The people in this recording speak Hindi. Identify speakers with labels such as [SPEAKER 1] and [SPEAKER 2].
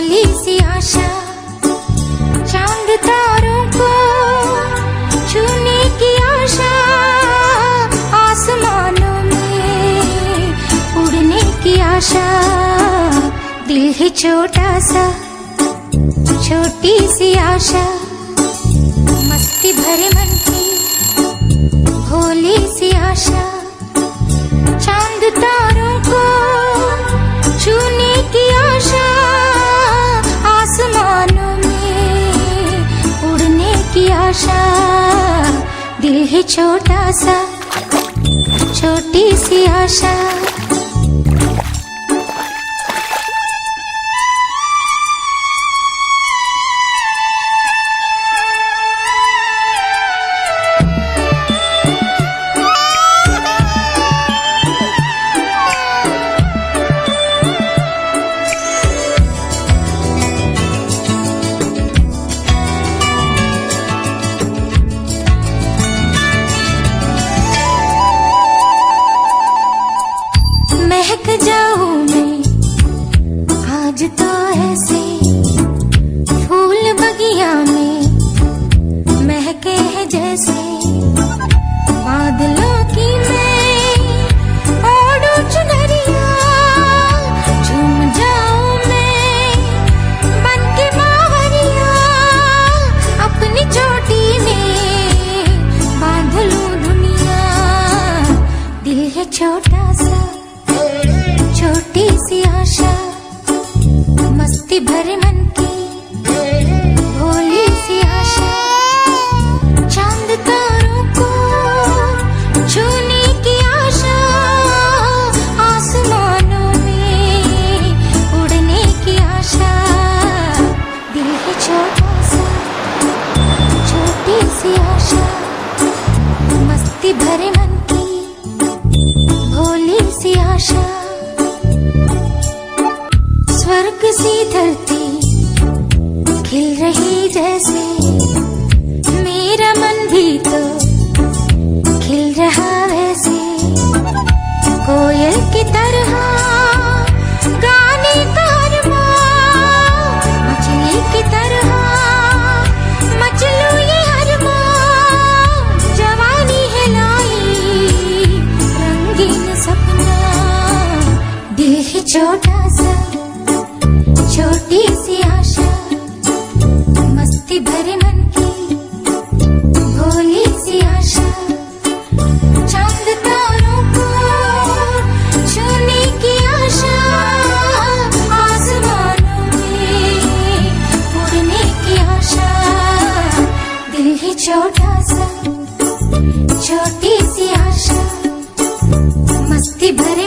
[SPEAKER 1] भोली सी आशा, चांद तारों को छूने की आशा, आसमानों में उड़ने की आशा। दिल है छोटा सा, छोटी सी आशा, मस्ती भरे मन की भोली सी आशा, चांद तारों को छूने की आशा, आसमानों में उड़ने की आशा। दिल है छोटा सा, छोटी सी आशा। महक जाऊं मैं आज तो ऐसे, फूल बगिया में महके हैं जैसे, बादलों की मैं ओढ़ूं चुनरिया, झूम जाऊं मैं बन के बावरिया, अपनी चोटी में बांध लूं दुनिया। दिल है छोटा सा, छोटी सी आशा, मस्ती भरे मन की भोली सी आशा, चांद तारों को छूने की आशा, आसमानों में उड़ने की आशा। दिल है छोटा सा, छोटी सी आशा, मस्ती भरे मन की भोली सी आशा। स्वर्ग सी धरती खिल रही जैसे, मेरा मन भी तो खिल रहा वैसे, कोयल की तरह गाने का अरमान, मछली की तरह मचलूं ये अरमान, जवानी है लाई रंगीन सपना। दिल है छोटा सा, छोटी सी आशा, मस्ती भरे मन की भोली सी आशा, चांद तारों को छूने की आशा, आसमानों में उड़ने की आशा। दिल है छोटा सा, छोटी सी आशा, मस्ती भरे